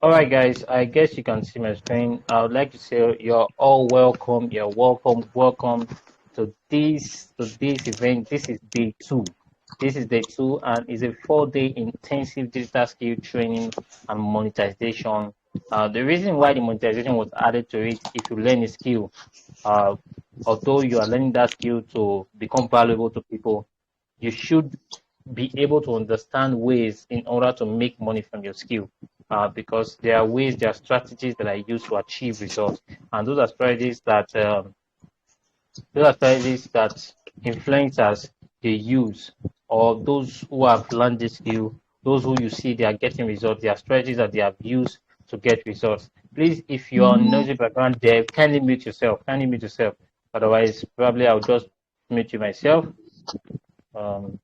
All right, guys, I guess you can see my screen. I would like to say you're all welcome. You're welcome to this event. This is day two. This is day two, and it's a 4 day intensive digital skill training and monetization. The reason why the monetization was added to it, if you learn a skill, uh, although you are learning that skill to become valuable to people, you should be able to understand ways in order to make money from your skill. Because there are ways, there are strategies that are used to achieve results, and those are strategies that influencers they use, or those who have learned this skill, those who you see they are getting results. There are strategies that they have used to get results. Please, if you are noisy background there, kindly mute yourself. Kindly mute yourself. Otherwise, probably I'll just mute you myself. Um,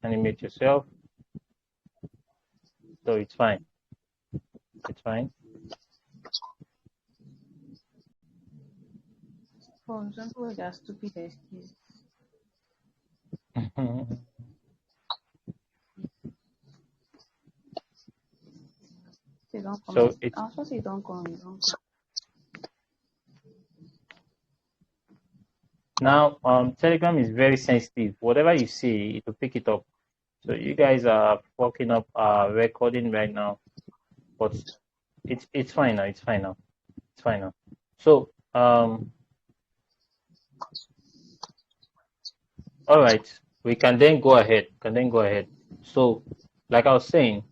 Animate yourself. So it's fine. It's fine. For example, they are stupid excuse. They don't come. So it's I'm supposed to say don't come. You don't come. now Telegram is very sensitive. Whatever you see, it will pick it up. So you guys are fucking up recording right now, but it's fine now. It's fine now. It's fine now. So all right, we can then go ahead. So, like I was saying,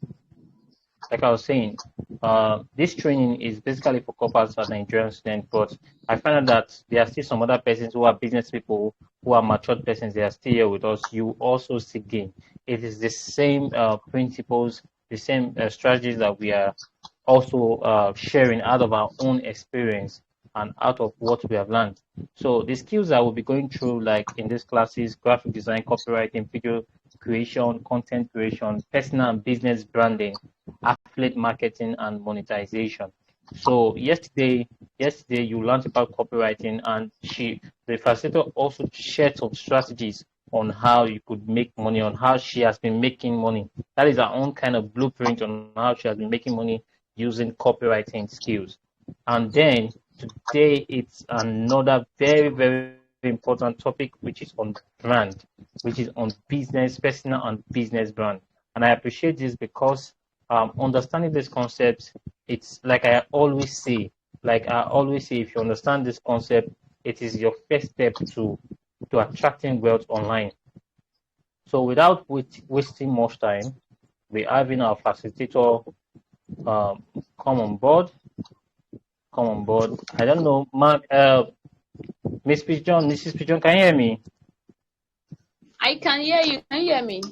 this training is basically for corporates and Nigerian students, but I find out that there are still some other persons who are business people, who are matured persons, they are still here with us. You also see gain. It is the same principles, the same strategies that we are also sharing out of our own experience and out of what we have learned. So the skills that we'll be going through, like in these classes, graphic design, copywriting, video creation, content creation, personal and business branding, affiliate marketing, and monetization. So yesterday you learned about copywriting, and the facilitator also shared some strategies on how you could make money, on how she has been making money. That is her own kind of blueprint on how she has been making money using copywriting skills. And then today it's another very, very important topic, which is on brand, which is on business, personal and business brand. And I appreciate this because understanding this concept, it's like I always say, if you understand this concept, it is your first step to attracting wealth online. So without wasting much time, we have in our facilitator um, come on board. Come on board. I don't know, Mark. Mrs. Pigeon, can you hear me? I can hear you. Can you hear me?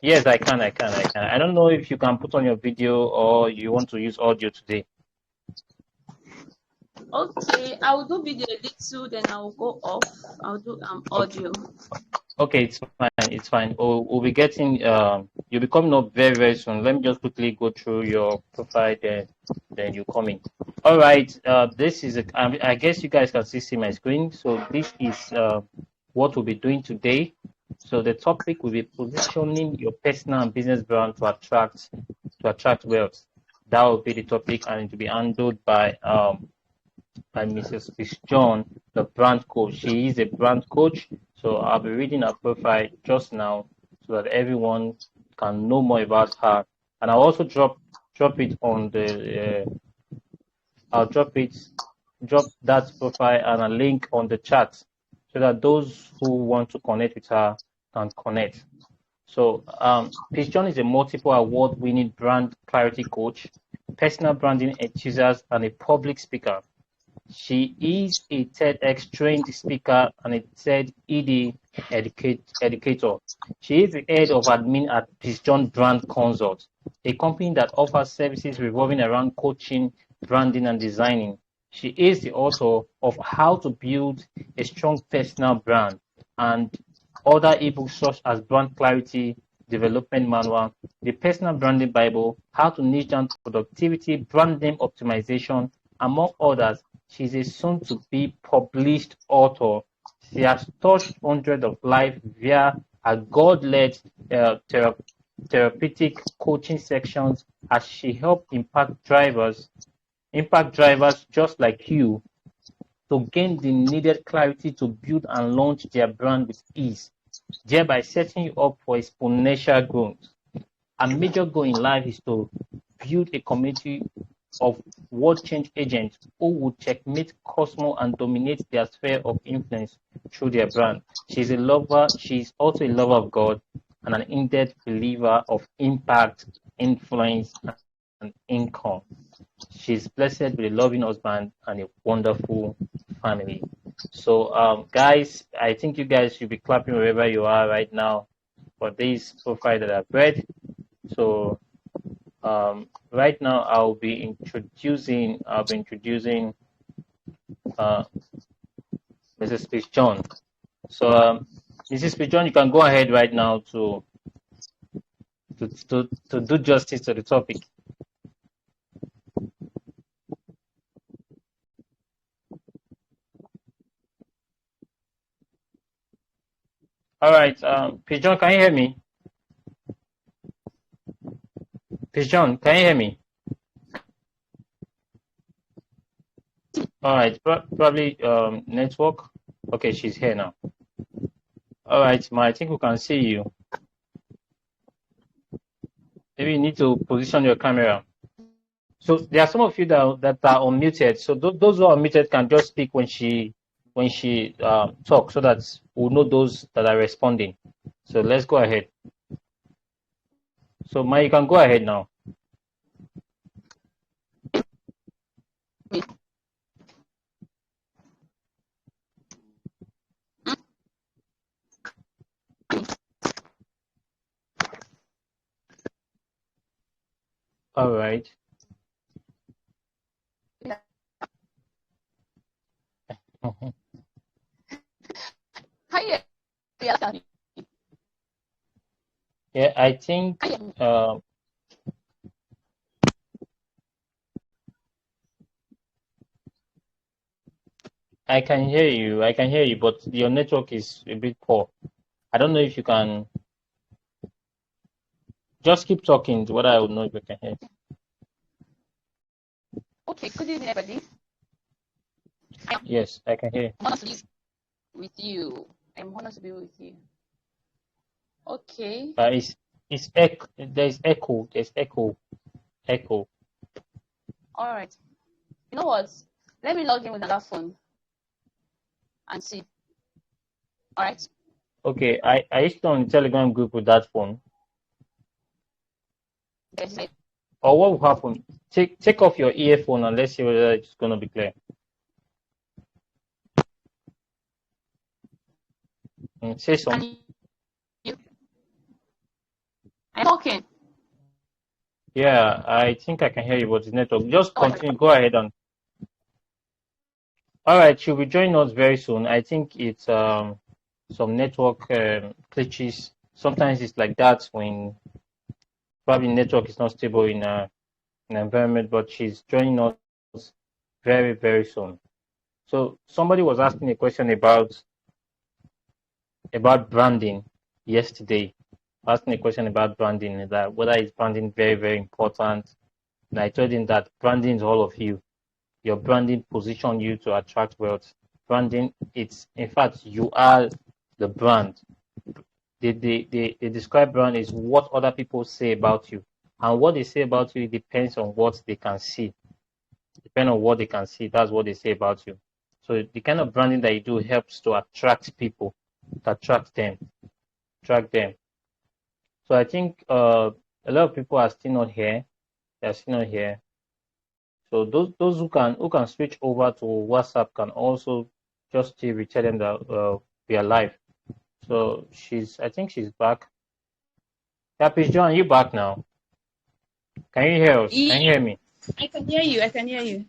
Yes, I can. I don't know if you can put on your video or you want to use audio today. Okay, I will do video a little, then I will go off. I'll do audio. Okay, it's fine. It's fine. We'll be getting. You'll be coming up very, very soon. Let me just quickly go through your profile, then you come in. All right. This is. I guess you guys can see my screen. So this is what we'll be doing today. So the topic will be positioning your personal and business brand to attract wealth. That will be the topic, and it will be handled by Mrs. John, the brand coach. She is a brand coach, so I'll be reading her profile just now so that everyone can know more about her. And I'll also drop it on the. I'll drop that profile and a link on the chat so that those who want to connect with her can connect. So, John is a multiple award-winning brand clarity coach, personal branding enthusiast, and a public speaker. She is a TEDx trained speaker and a TED-Ed educator. She is the head of admin at John Brand Consult, a company that offers services revolving around coaching, branding, and designing. She is the author of How to Build a Strong Personal Brand and other ebooks such as Brand Clarity, Development Manual, The Personal Branding Bible, How to Niche Down Productivity, Brand Name Optimization, among others. She's a soon-to-be published author. She has touched hundreds of lives via a God-led therapeutic coaching sections as she helped impact drivers just like you to gain the needed clarity to build and launch their brand with ease, thereby setting you up for exponential growth. A major goal in life is to build a community of world change agents who will checkmate customers and dominate their sphere of influence through their brand. She's also a lover of God and an in-depth believer of impact, influence, and income. She's blessed with a loving husband and a wonderful family. So, guys, I think you guys should be clapping wherever you are right now for this profile that I've read. So, right now I'll be introducing Mrs. Pichon. So, Mrs. Pichon, you can go ahead right now to do justice to the topic. All right, Pichon, can you hear me? Pichon, can you hear me? All right, probably network. Okay, she's here now. All right, Ma, I think we can see you. Maybe you need to position your camera. So there are some of you that are unmuted. So those who are muted can just speak when she talks, so that we'll know those that are responding. So let's go ahead. So Ma, you can go ahead now. All right. Hi, Yeah, I think I can hear you. I can hear you, but your network is a bit poor. I don't know if you can just keep talking. What I would know if you can hear. Okay, good evening, everybody. Yes, I can hear. I'm honored to be with you. I'm honored to be with you. Okay. It's echo. There's echo. There's echo. Echo. All right. You know what? Let me log in with another phone and see. All right. Okay, I used to on the Telegram group with that phone. There's my Or what will happen? Take off your earphone and let's see whether it's gonna be clear. Say something. I'm talking. Yeah, I think I can hear you, but the network. Just continue. Go ahead and. All right, she'll be joining us very soon. I think it's some network glitches. Sometimes it's like that when probably network is not stable in an environment, but she's joining us very, very soon. So somebody was asking a question about branding yesterday. Asking a question about branding, that whether is branding very, very important. And I told him that branding is all of you. Your branding position you to attract wealth. Branding, it's in fact you are the brand. They describe brand is what other people say about you, and what they say about you depends on what they can see. Depending on what they can see, that's what they say about you. So the kind of branding that you do helps to attract people, to attract them. So I think a lot of people are still not here. They are still not here. So those who can switch over to WhatsApp can also just tell them that we are live. So I think she's back. Happy John, you back now? Can you hear us? Can you hear me? I can hear you. I can hear you.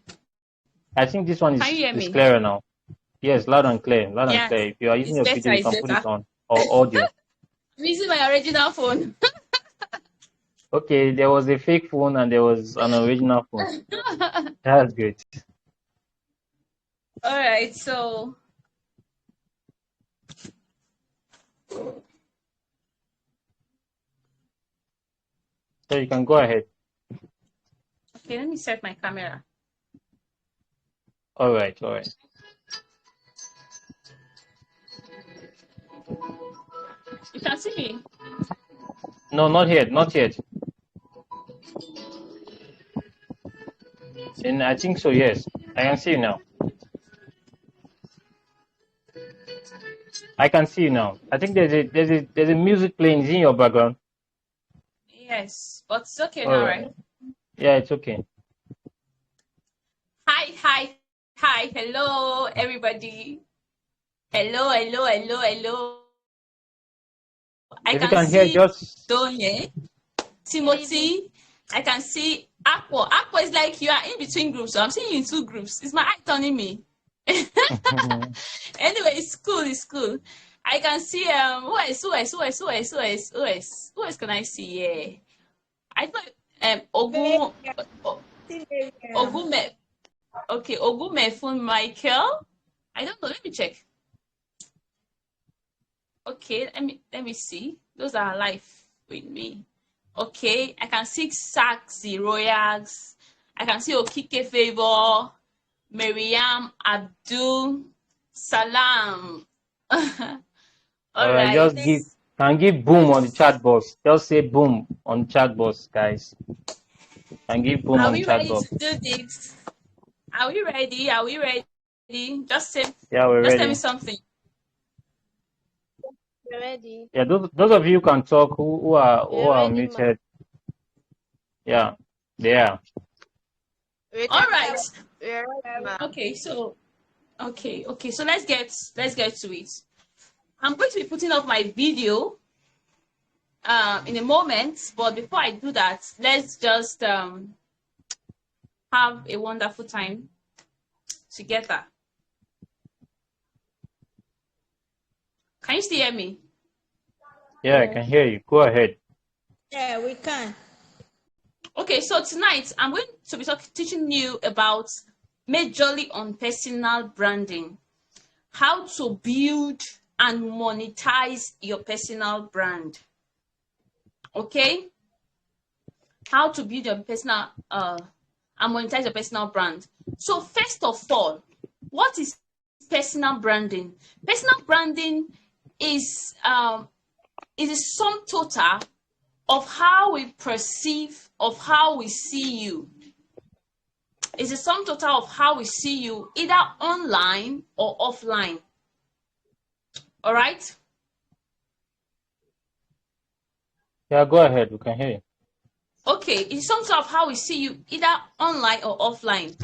I think this one Can you hear is me? clearer now. Yes, loud and clear. Loud and Yeah, clear. If you are using it's your better. video, you It's can put it better. on or audio. I'm using my original phone. Okay, there was a fake phone and there was an original phone. That's good. All right. So So you can go ahead. Okay, let me set my camera. All right, all right. You can see me. No, not yet, not yet. And I think so, yes. I can see you now. I can see you now. I think there's a music playing in your background. Yes, but it's okay All now, right. right? Yeah, it's okay. Hi. Hello, everybody. Hello. I If you can can hear, see just Donye, Timothy. I can see Aqua. Aqua is like you are in between groups, so I'm seeing you in two groups. Is my eye turning me? Anyway, it's cool. I can see who else can I see? Yeah. I thought Ogun Ogume okay, Ogumefun Michael. I don't know, let me check. Okay, let me see. Those are alive with me. Okay, I can see Saxy Royals. I can see Okike Favor, Miriam Abdul Salam. All all right, right. give boom on the chat box. Just say boom on chat box, guys. And give boom Are on the we chat ready box. to do this? Are we ready? Are we ready? Just say, Yeah, we're just tell me ready. something. We're ready. Yeah, those of you who can talk who We're are ready, ma. muted. Yeah, they are. All right. We're ready, ma. Okay, so so let's get to it. I'm going to be putting up my video in a moment, but before I do that, let's just have a wonderful time together. Can you still hear me? Yeah, I can hear you. Go ahead. Yeah, we can. Okay, so tonight I'm going to be teaching you about majorly on personal branding, how to build and monetize your personal brand. Okay, how to build your personal and monetize your personal brand. So first of all, what is personal branding? Personal branding is a sum total of how we perceive, of how we see you. It's a sum total of how we see you, either online or offline. All right? Yeah, go ahead. We can hear you. Okay, it's some sort of how we see you, either online or offline.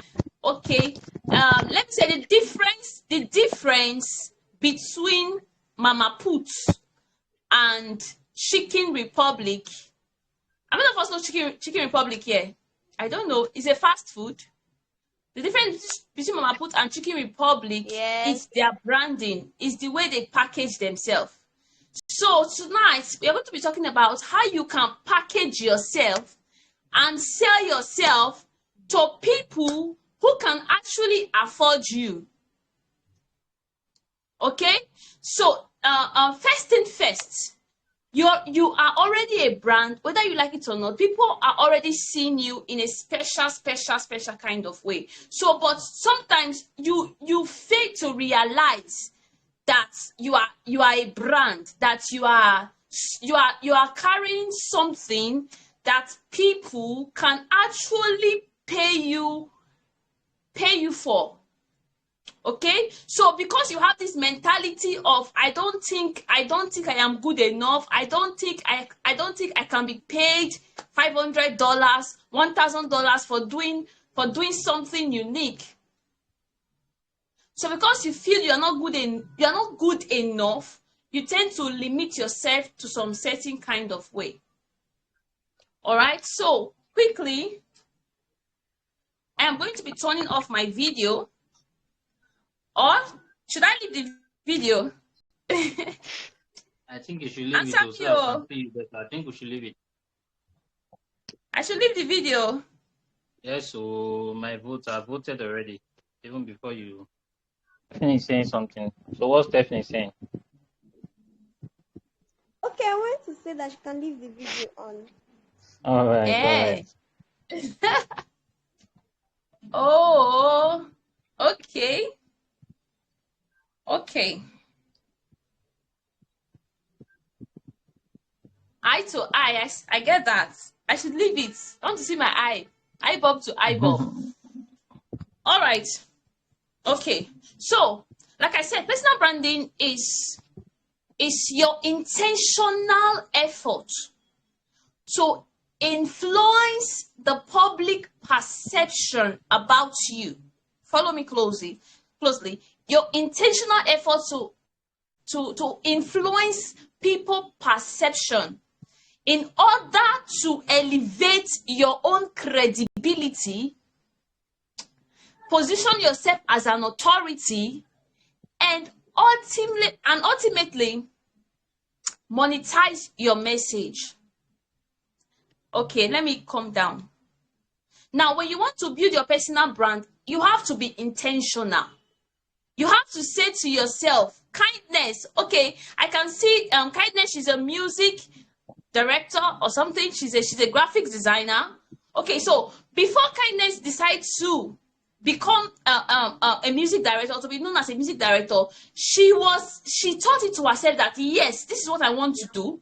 Okay, let's say the difference between Mama Put and Chicken Republic. How many of us know Chicken Republic here? I don't know. It's a fast food. The difference between Mama Put and Chicken Republic is their branding, is the way they package themselves. So tonight we are going to be talking about how you can package yourself and sell yourself to people who can actually afford you. Okay, so first thing first, you are already a brand, whether you like it or not. People are already seeing you in a special kind of way. So, but sometimes you fail to realize that you are a brand, that you are carrying something that people can actually pay you for. Okay, so because you have this mentality of I don't think I am good enough, I don't think I can be paid $500, $1,000 for doing something unique. So because you feel you're not good enough, you tend to limit yourself to some certain kind of way. All right, so quickly, I am going to be turning off my video, or should I leave the video? I think you should leave Answer it me, so I can see you better. I think we should leave it. I should leave the video. Yes, so I voted already, even before you finish saying something. So what's Stephanie saying? Okay, I want to say that you can leave the video on. All right, all Eh. right. Oh, okay. Okay. Eye to eye. I get that. I should leave it. I want to see my eye. Eyeball to eyeball. All right. Okay. So, like I said, personal branding is your intentional effort to influence the public perception about you. Follow me closely. Closely. Your intentional effort to influence people perception in order to elevate your own credibility, position yourself as an authority, and ultimately monetize your message. Okay, let me calm down. Now, when you want to build your personal brand, you have to be intentional. You have to say to yourself, kindness. Okay, I can see kindness. She's a music director or something. She's a graphics designer. Okay, so before kindness decides to become a music director, to be known as a music director, she thought it to herself that yes, this is what I want to do.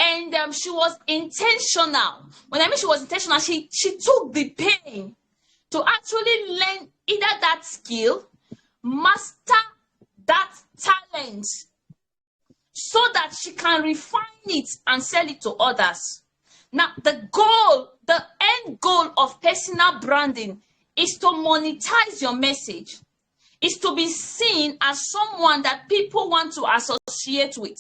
And she was intentional. When I mean she was intentional, she took the pain to actually learn either that skill, master that talent, so that she can refine it and sell it to others. Now, the end goal of personal branding is to monetize your message, is to be seen as someone that people want to associate with.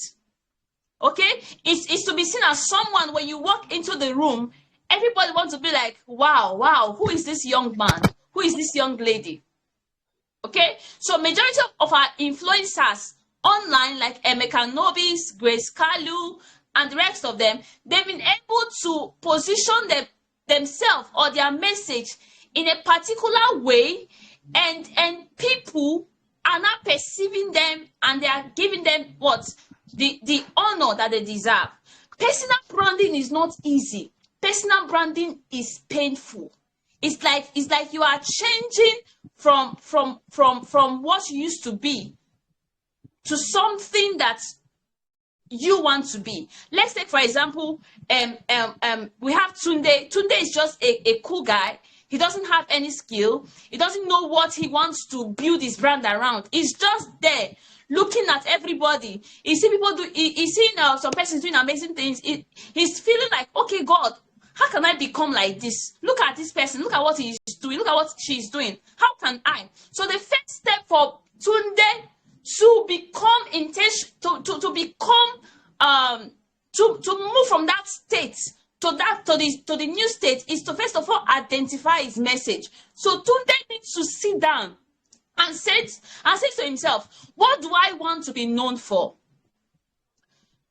Okay? It's to be seen as someone when you walk into the room, everybody wants to be like, wow, who is this young man? Who is this young lady? Okay? So majority of our influencers online, like Emeka Nobis, Grace Kalu, and the rest of them, they've been able to position themselves or their message in a particular way, and people are not perceiving them, and they are giving them what? The honor that they deserve. Personal branding is not easy. Personal branding is painful. It's like you are changing from what you used to be to something that you want to be. Let's take, for example, we have Tunde. Tunde is just a cool guy. He doesn't have any skill. He doesn't know what he wants to build his brand around. He's just there looking at everybody. He see people do. He's seeing some persons doing amazing things. He's feeling like, okay, God, how can I become like this? Look at this person. Look at what he's doing. Look at what she's doing. How can I? So the first step for Tunde to become to become to move from that state to the new state is to first of all identify his message. So Tunde needs to sit down and say to himself, what do I want to be known for?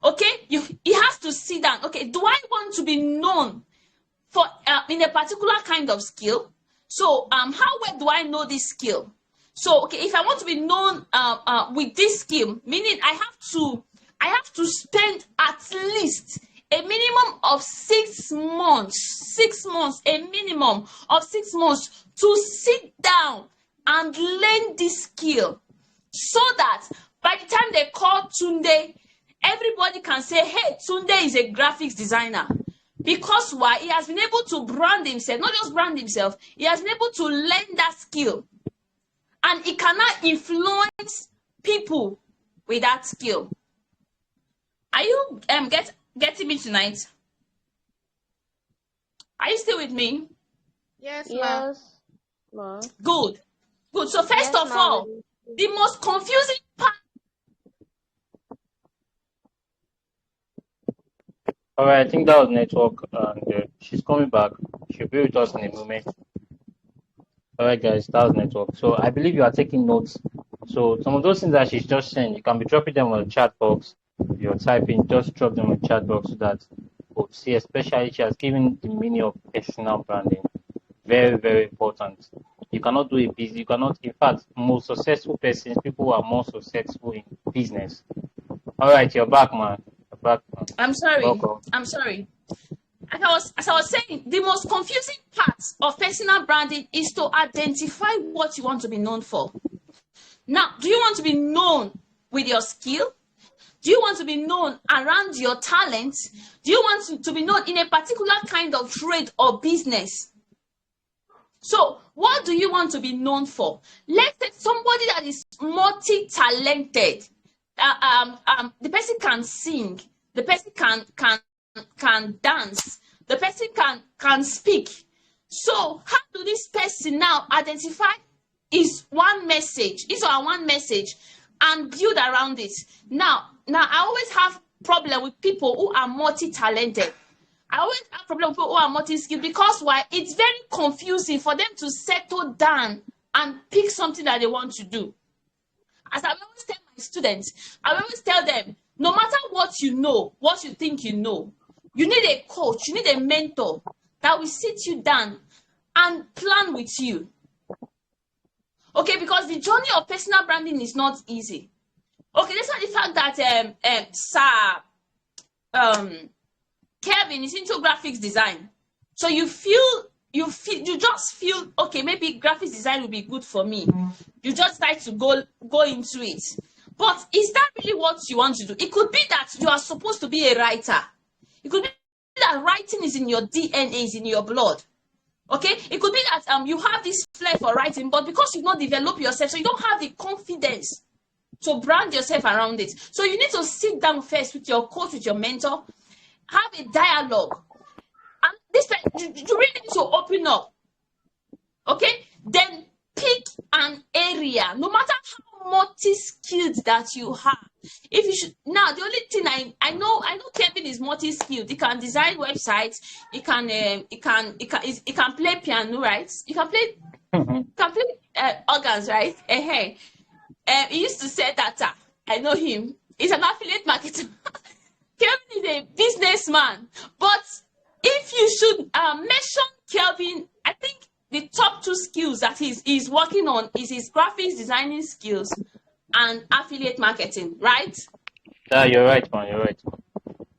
Okay, he has to sit down. Okay, do I want to be known for in a particular kind of skill? So how well do I know this skill? So okay, if I want to be known with this skill, meaning I have to spend at least a minimum of 6 months, a minimum of 6 months to sit down and learn this skill, so that by the time they call Tunde, everybody can say, hey, Tunde is a graphics designer. Because why? He has been able to brand himself, not just brand himself, he has been able to learn that skill. And he cannot influence people with that skill. Are you getting me tonight? Are you still with me? Yes, ma'am. Yes, ma. Good. So first Yes, of ma'am. all, the most confusing part. All right, I think that was network, and she's coming back. She'll be with us in a moment. All right, guys, that was network. So I believe you are taking notes. So some of those things that she's just saying, you can be dropping them on the chat box. You're typing, just drop them on the chat box so that we'll see. Especially, she has given the meaning of personal branding. Very, very important. You cannot do a business. You cannot. In fact, most successful persons, people who are more successful in business. All right, you're back, man. You're back, man. I'm sorry. Welcome. I'm sorry. as I was saying, the most confusing part of personal branding is to identify what you want to be known for. Now, do you want to be known with your skill? Do you want to be known around your talent? Do you want to be known in a particular kind of trade or business? So, what do you want to be known for? Let's say somebody that is multi-talented. The person can sing. The person can dance. The person can speak. So, how do this person now identify his one message, his or one message, and build around it? Now I always have problem with people who are multi-talented. I always have problem with people who are multi-skilled, because why? It's very confusing for them to settle down and pick something that they want to do. As I always tell my students, I always tell them, no matter what you know, what you think you know, you need a coach, you need a mentor that will sit you down and plan with you. Okay, because the journey of personal branding is not easy. Okay, let's not the fact that Kevin is into graphics design. So you just feel okay, maybe graphics design will be good for me. You just try to go into it. But is that really what you want to do? It could be that you are supposed to be a writer. It could be that writing is in your DNA, is in your blood. Okay, it could be that you have this flair for writing, but because you've not developed yourself, so you don't have the confidence to brand yourself around it. So you need to sit down first with your coach, with your mentor, have a dialogue, and this you really need to open up. Okay, then pick an area, no matter how multi-skilled that you have. If you should now, the only thing I know Kevin is multi-skilled. He can design websites. He can play piano, right? He can play organs, right? He used to say that. I know him. He's an affiliate marketer. Kevin is a businessman. But if you should mention Kevin, I think the top two skills that he's working on is his graphics designing skills and affiliate marketing, right? Yeah, you're right, man. You're right.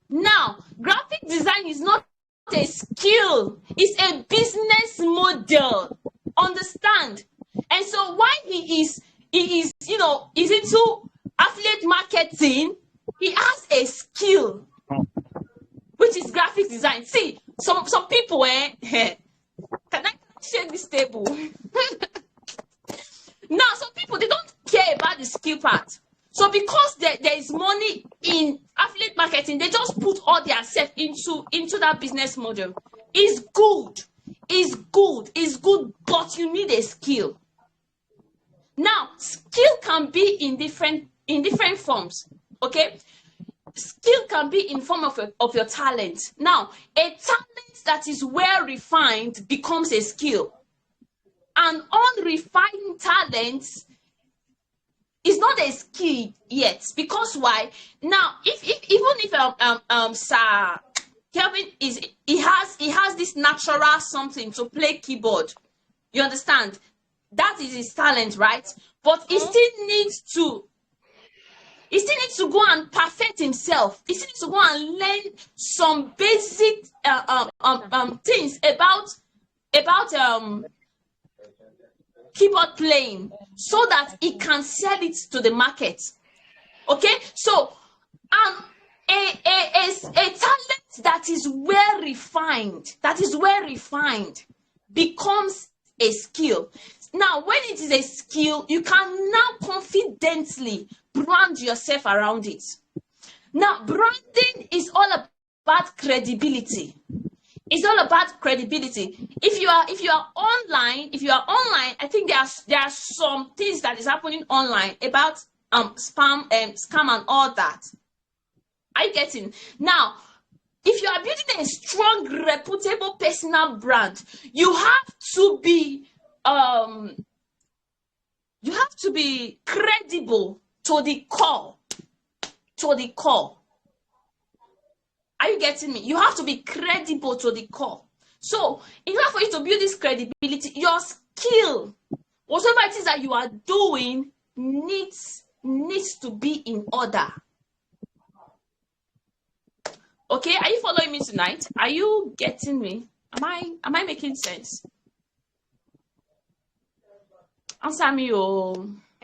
Now, graphic design is not a skill, it's a business model. Understand? And so why he is into affiliate marketing, he has a skill, which is graphic design. See, some people can I shake this table? Now, some people, they don't care about the skill part. So because there is money in affiliate marketing, they just put all their self into that business model. It's good, but you need a skill. Now, skill can be in different forms. Okay, skill can be in form of your talent. Now, a talent that is well refined becomes a skill. An unrefined talent is not a skill yet, because why? Now, if Sir Kelvin he has this natural something to play keyboard, you understand? That is his talent, right? But he still needs to go and perfect himself. He still needs to go and learn some basic things about keyboard playing, so that he can sell it to the market. Okay, so a talent that is well refined becomes a skill. Now, when it is a skill, you can now confidently brand yourself around it. Now, branding is all about credibility. It's all about credibility. If you are online, I think there are some things that is happening online about scam and all that. Are you getting? Now, if you are building a strong, reputable personal brand, you have to be credible to the core. Are you getting me? You have to be credible to the core. So, in order for you to build this credibility, your skill, whatever it is that you are doing, needs to be in order. Okay, are you following me tonight? Are you getting me? Am I making sense? Answer me, oh.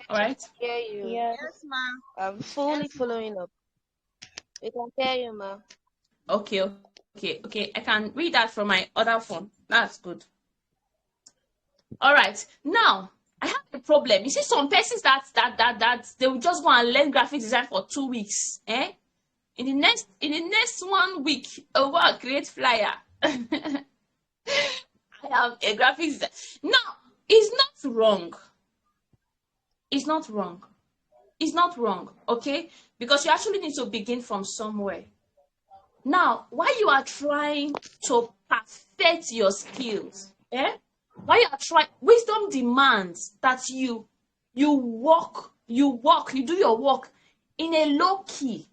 All right. Hear you. Yes, ma'am. I'm fully following up. We can hear you, ma'am. Okay. I can read that from my other phone. That's good. All right. Now, I have a problem. You see, some persons that they will just go and learn graphic design for 2 weeks. In the next 1 week, I will create flyer. I have a graphic design. Now, it's not wrong. It's not wrong. It's not wrong, okay? Because you actually need to begin from somewhere. Now, while you are trying to perfect your skills, while you are trying, wisdom demands that you do your work in a low key.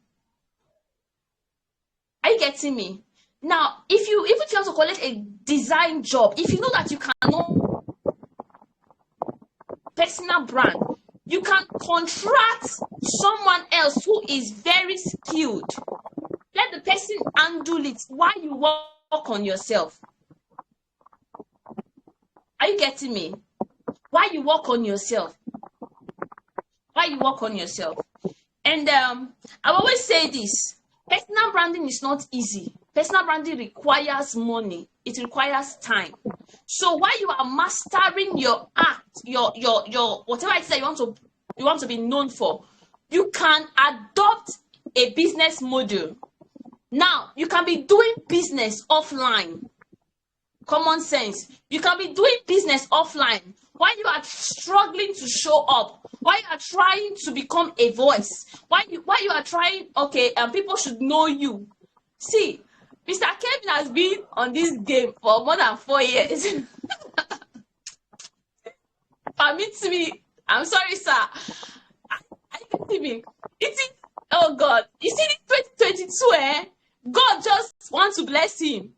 Are you getting me? Now, if you want to collect a design job, if you know that you cannot personal brand, you can contract someone else who is very skilled. Let the person handle it while you work on yourself. Are you getting me? While you work on yourself. And I always say this. Personal branding is not easy. Personal branding requires money. It requires time. So while you are mastering your art, your whatever it is that you want to be known for, you can adopt a business model. Now, you can be doing business offline. Common sense. You can be doing business offline while you are struggling to show up, while you are trying to become a voice, while you are trying, people should know you. See, Mr. Kevin has been on this game for more than 4 years. Permit me. I'm sorry, sir. I get me. It is, oh God. You see, in 2022, God just wants to bless him.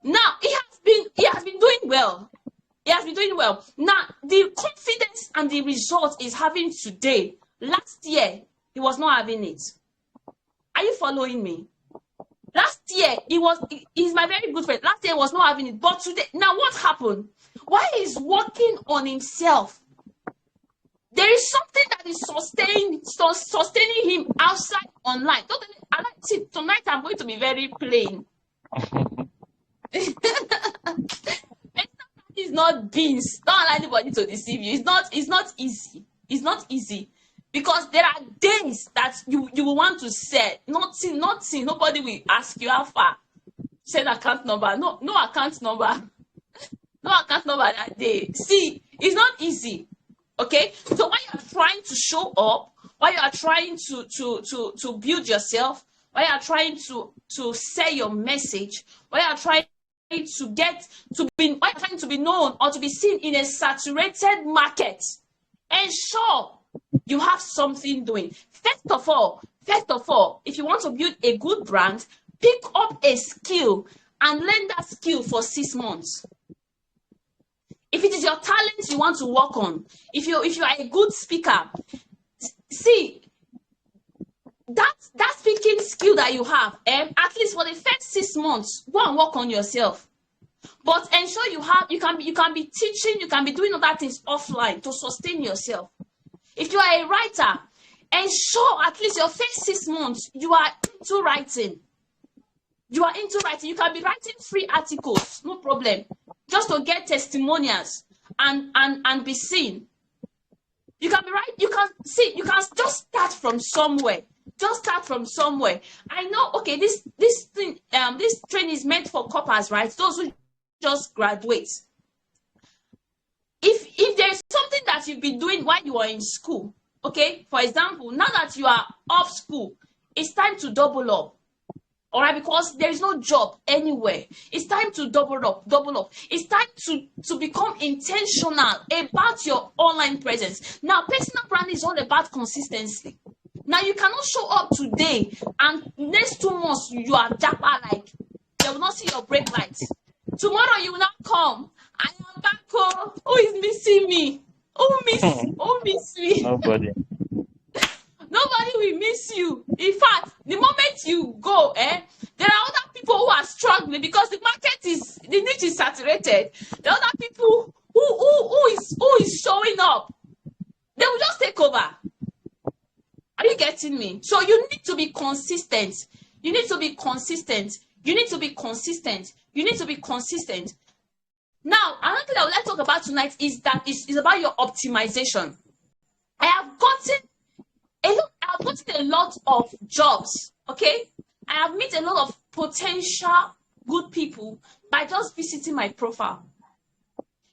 Now, he has been doing well. He has been doing well. Now, the confidence and the result he's having today, last year, he was not having it. Are you following me? Last year, he's my very good friend. Last year, he was not having it. But today, now what happened? While he's working on himself, there is something that is sustaining him outside online. See, tonight I'm going to be very plain. It's not beans. Don't allow anybody to deceive you. It's not easy. It's not easy. Because there are days that you will want to sell. Nothing. Nobody will ask you how far. Send account number. No account number. No account number that day. See, it's not easy. Okay? So while you are trying to show up, while you are trying to build yourself, while you are trying to say your message, while you are trying to be known or to be seen in a saturated market, ensure you have something doing. First of all, if you want to build a good brand, pick up a skill and learn that skill for 6 months. If it is your talent you want to work on, if you are a good speaker, see that speaking skill that you have, at least for the first 6 months, go and work on yourself. But ensure you can be teaching, you can be doing other things offline to sustain yourself. If you are a writer, ensure at least your first 6 months you are into writing. You can be writing free articles, no problem, just to get testimonials and be seen. You can just start from somewhere. I know, okay, this training is meant for coppers, right? Those who just graduate. If there is something that you've been doing while you are in school, okay, for example, now that you are off school, it's time to double up. All right, because there is no job anywhere. It's time to double up. It's time to become intentional about your online presence. Now, personal branding is all about consistency. Now, you cannot show up today and next 2 months you are japa, like they will not see your brake lights. Tomorrow you will not come. I am back. Who is missing me? Who miss me? Nobody. Nobody will miss you. In fact, the moment you go go, there are other people who are struggling because the niche is saturated. There are other people who is showing up. They will just take over. Are you getting me? So you need to be consistent. You need to be consistent. You need to be consistent. You need to be consistent. Now, another thing I would like to talk about tonight is about your optimization. I have gotten a lot of jobs, okay? I have met a lot of potential good people by just visiting my profile.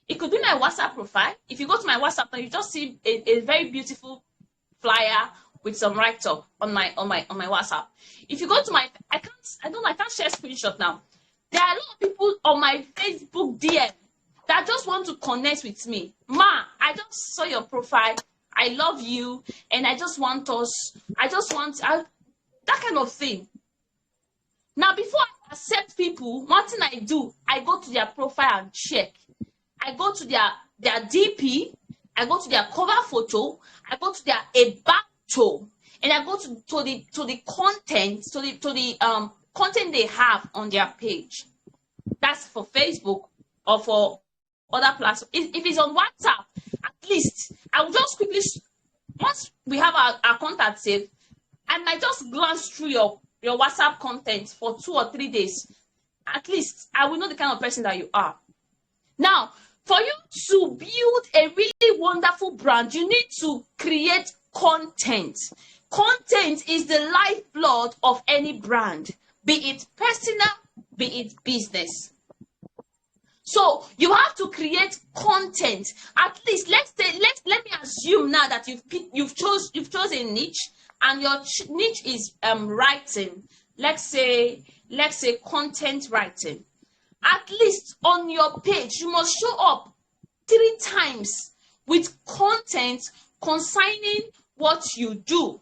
It could be my WhatsApp profile. If you go to my WhatsApp, you just see a very beautiful flyer with some write-up on my WhatsApp. If you go to my, I can't share screenshot now. There are a lot of people on my Facebook DM that just want to connect with me. Ma, I just saw your profile. I love you, and I just want that kind of thing. Now, before I accept people, one thing I do, I go to their profile and check. I go to their DP, I go to their cover photo, I go to their about, and I go to the content, to the content they have on their page. That's for Facebook or for other platforms. If it's on WhatsApp, at least I will just quickly, once we have our contact saved, I might just glance through your WhatsApp content for 2 or 3 days. At least I will know the kind of person that you are. Now, for you to build a really wonderful brand, you need to create content. Content is the lifeblood of any brand, be it personal, be it business. So you have to create content. At least let me assume now that you've chosen a niche, and your niche is writing. Let's say content writing. At least on your page, you must show up 3 times with content concerning what you do.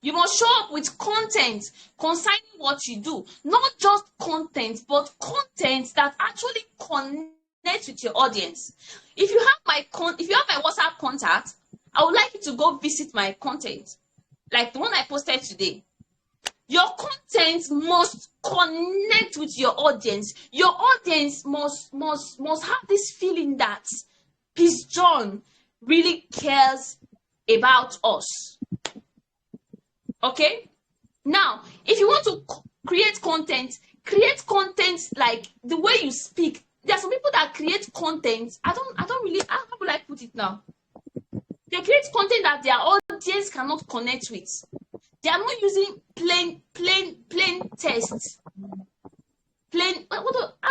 You must show up with content concerning what you do. Not just content, but content that actually connects with your audience. If you have my WhatsApp contact, I would like you to go visit my content, like the one I posted today. Your content must connect with your audience. Your audience must have this feeling that Peace John really cares about us. Okay? Now, if you want to create content like the way you speak. There are some people that create content. How will I put it now? They create content that their audience cannot connect with. They are not using plain text. How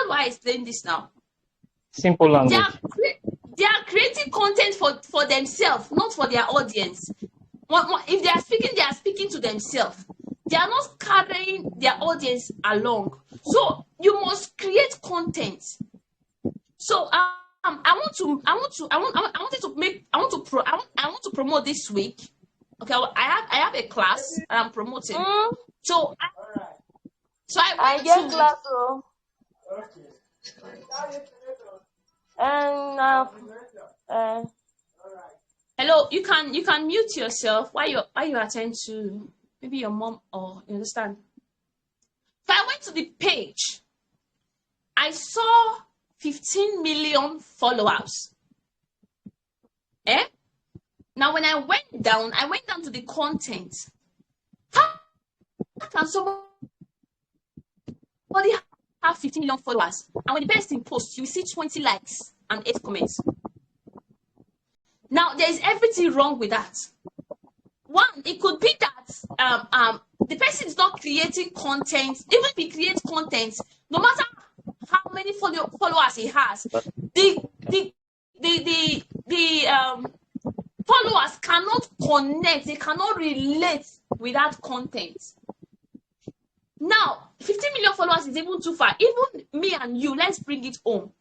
do I explain this now? Simple language. They are creating content for themselves, not for their audience. If they are speaking to themselves. They are not carrying their audience along. So you must create content. So I want to promote this week. Okay, I have a class and I'm promoting. So I get class though. And hello, you can mute yourself while you attend to maybe your mom, or you understand. If I went to the page, I saw 15 million followers. Now when I went down to the content. How can somebody have 15 million followers, and when the person posts, you see 20 likes and 8 comments? Now there is everything wrong with that. One, it could be that the person is not creating content. Even if he creates content, no matter how many followers he has, the followers cannot connect. They cannot relate with that content. Now, 15 million followers is even too far. Even me and you, let's bring it home.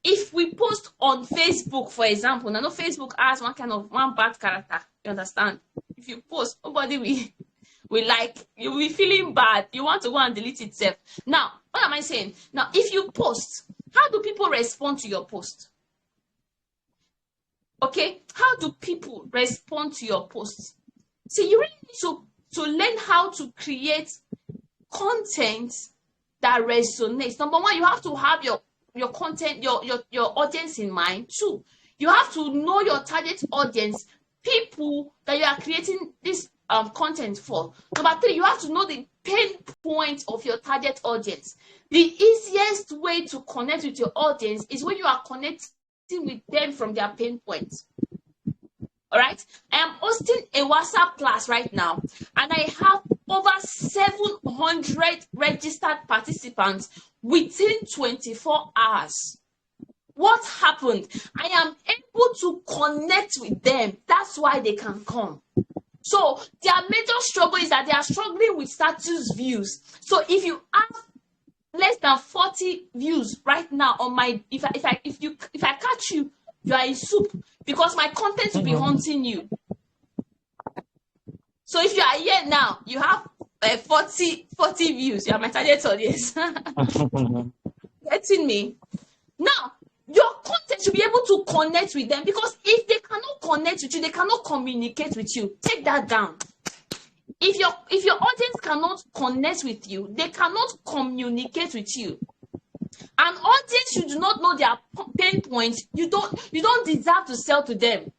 If we post on Facebook, for example, now Facebook has one bad character. You understand? If you post, nobody will like. You'll be feeling bad. You want to go and delete itself. Now, what am I saying? Now, if you post, how do people respond to your post? Okay, how do people respond to your posts? See, you really need to to learn how to create content that resonates. Number one, you have to have your content, your audience in mind. Two, you have to know your target audience, people that you are creating this content for. Number three, you have to know the pain point of your target audience. The easiest way to connect with your audience is when you are connecting with them from their pain points. All right, I am hosting a WhatsApp class right now, and I have over 700 registered participants within 24 hours. What happened? I am able to connect with them. That's why they can come. So their major struggle is that they are struggling with status views. So if you have less than 40 views right now on my, if I catch you, you are in soup, because my content will be haunting you. So if you are here now, you have 40 views. You are my target audience. Getting me? Now, your content should be able to connect with them, because if they cannot connect with you, they cannot communicate with you. Take that down. If your audience cannot connect with you, they cannot communicate with you. An audience you do not know their pain points, you don't deserve to sell to them.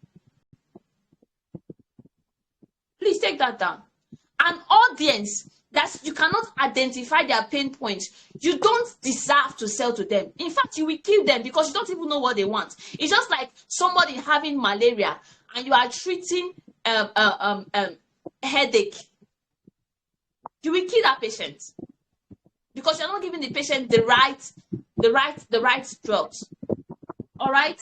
Please take that down. An audience that you cannot identify their pain points, you don't deserve to sell to them. In fact, you will kill them, because you don't even know what they want. It's just like somebody having malaria and you are treating headache. You will kill that patient, because you're not giving the patient the right drugs. All right,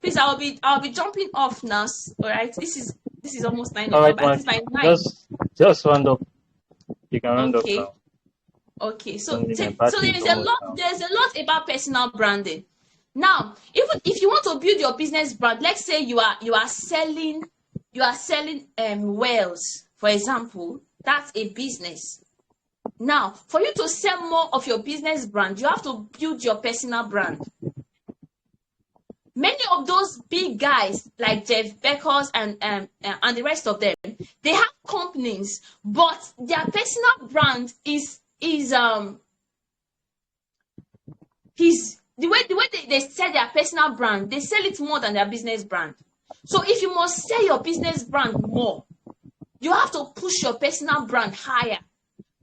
please, I'll be jumping off now. All right, this is almost 9 All right, o'clock. It's like 9. just round up. You can round up now. Okay, so Only so my battery there's is a almost lot. down. There's a lot about personal branding. Now, even if you want to build your business brand, let's say you are selling wells, for example, that's a business. Now, for you to sell more of your business brand, you have to build your personal brand. Many of those big guys like Jeff Bezos and the rest of them, they have companies, but their personal brand is the way they sell their personal brand, they sell it more than their business brand. So if you must sell your business brand more, you have to push your personal brand higher.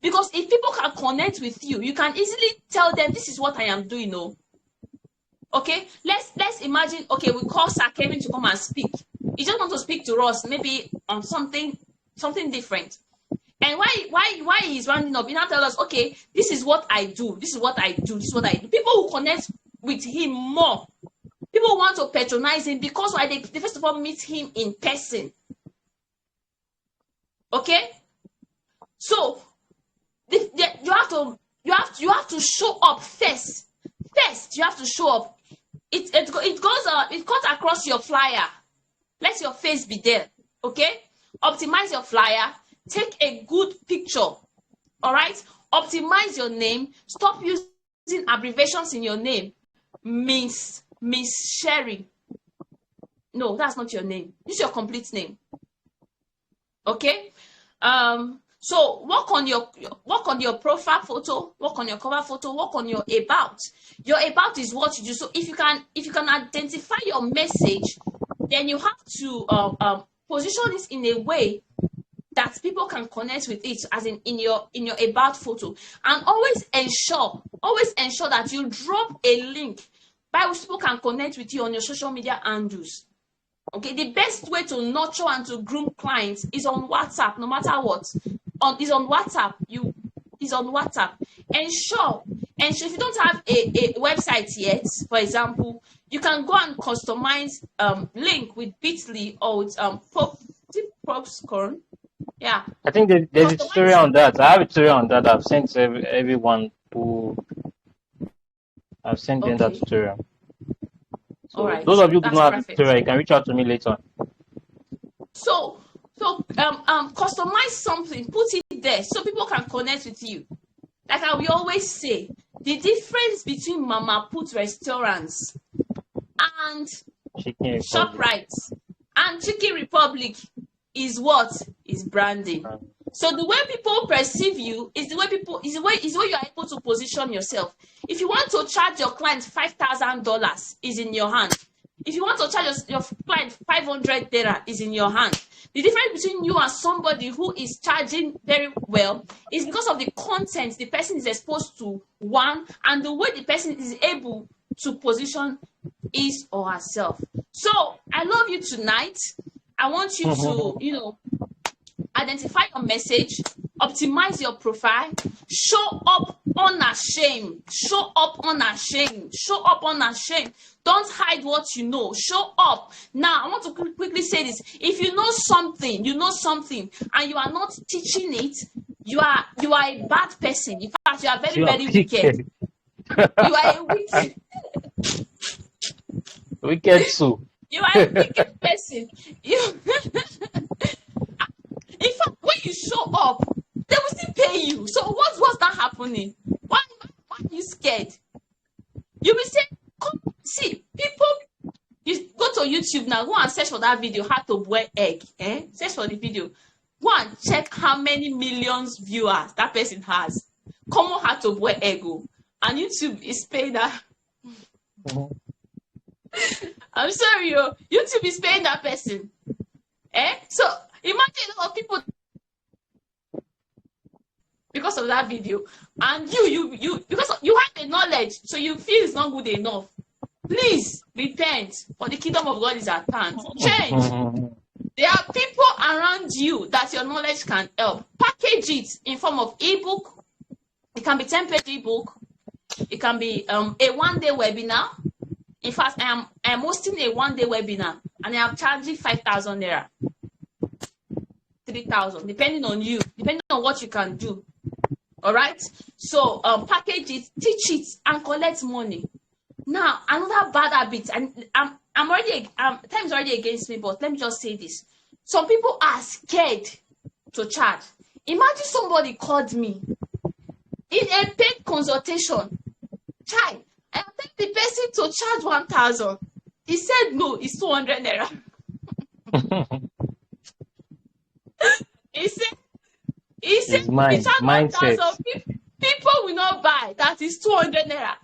Because if people can connect with you, you can easily tell them, this is what I am doing. No. Okay, let's imagine, okay, we call Sir Kevin to come and speak. He just want to speak to us, maybe on something different. And why he's rounding up, he now tell us, okay, this is what I do, this is what I do, this is what I do. People will connect with him more. People want to patronize him, because why they first of all meet him in person. Okay, so you have to show up first. First, you have to show up. It cuts across your flyer. Let your face be there. Okay, optimize your flyer. Take a good picture. All right, optimize your name. Stop using abbreviations in your name. Miss Sherry. No, that's not your name. Use your complete name. Okay. So work on your profile photo, work on your cover photo, work on your about. Your about is what you do. So if you can identify your message, then you have to position this in a way that people can connect with it, as in your about photo. And always ensure that you drop a link by which people can connect with you on your social media handles. Okay, the best way to nurture and to groom clients is on WhatsApp, no matter what. Is on WhatsApp. Is on WhatsApp. Ensure if you don't have a website yet, for example, you can go and customize link with Bitly or with Popcorn. Yeah. I think there's a tutorial on that. I have a tutorial on that. I've sent everyone who I've sent them that tutorial. So all right. Those of you who don't have perfect. a tutorial, you can reach out to me later. So customize something, put it there so people can connect with you. Like I will always say, the difference between Mama Put restaurants and ShopRite and Chicken Republic is what? Is branding. So the way people perceive you is the way you are able to position yourself. If you want to charge your client $5,000, is in your hand. If you want to charge your client 500 naira, is in your hand. The difference between you and somebody who is charging very well is because of the content the person is exposed to, one, and the way the person is able to position his or herself. So I love you tonight. I want you to, identify your message, optimize your profile, show up unashamed, show up unashamed, show up unashamed. Don't hide what you know. Show up. Now, I want to quickly say this. If you know something, and you are not teaching it, you are a bad person. In fact, you are very, very wicked. You are a wicked. Wicked too. You are a wicked person. In fact, when you show up, they will still pay you. So what's not happening? Why are you scared? You will say, come see, people, you go to YouTube now, go and search for that video, how to boil egg. Search for the video. Go and check how many millions viewers that person has. Come on, how to boil egg. And YouTube is paying that. I'm sorry, YouTube is paying that person. So imagine a lot of people because of that video, and you because you have the knowledge, so you feel it's not good enough. Please repent, for the kingdom of God is at hand. Change. There are people around you that your knowledge can help. Package it in form of ebook. It can be 10-page ebook. It can be a one-day webinar. In fact, I am hosting a one-day webinar, and I am charging 5,000 naira, 3,000, depending on you, depending on what you can do. All right. So package it, teach it, and collect money. Now, another bad habit, and time is already against me, but let me just say this. Some people are scared to charge. Imagine somebody called me in a paid consultation. Child, I take the person to charge 1,000. He said no, it's 200 naira. He said if you charge 1,000, people will not buy. That is 200 naira.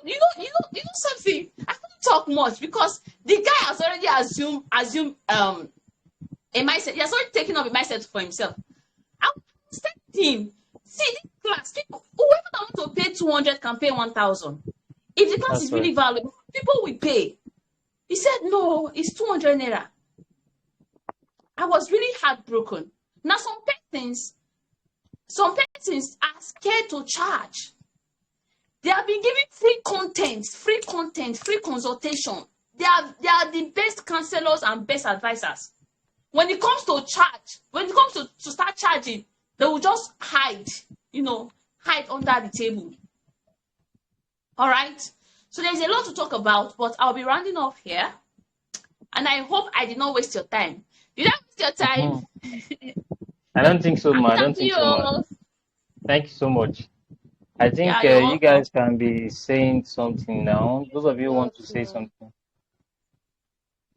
You know something. I couldn't talk much because the guy has already assumed a mindset. He has already taken up a mindset for himself. I understand him. See, this class, people, whoever that want to pay 200 can pay 1,000. If the class is really valuable, people will pay. He said no, it's 200 naira. I was really heartbroken. Now some persons are scared to charge. They have been giving free content, free consultation. They are the best counselors and best advisors. When it comes to charge, when it comes to start charging, they will just hide under the table. All right. So there's a lot to talk about, but I'll be rounding off here. And I hope I did not waste your time. Did I waste your time? I don't think so, man. I don't think so, man. Thank you so much. I think you guys can be saying something now. Those of you who want to say something.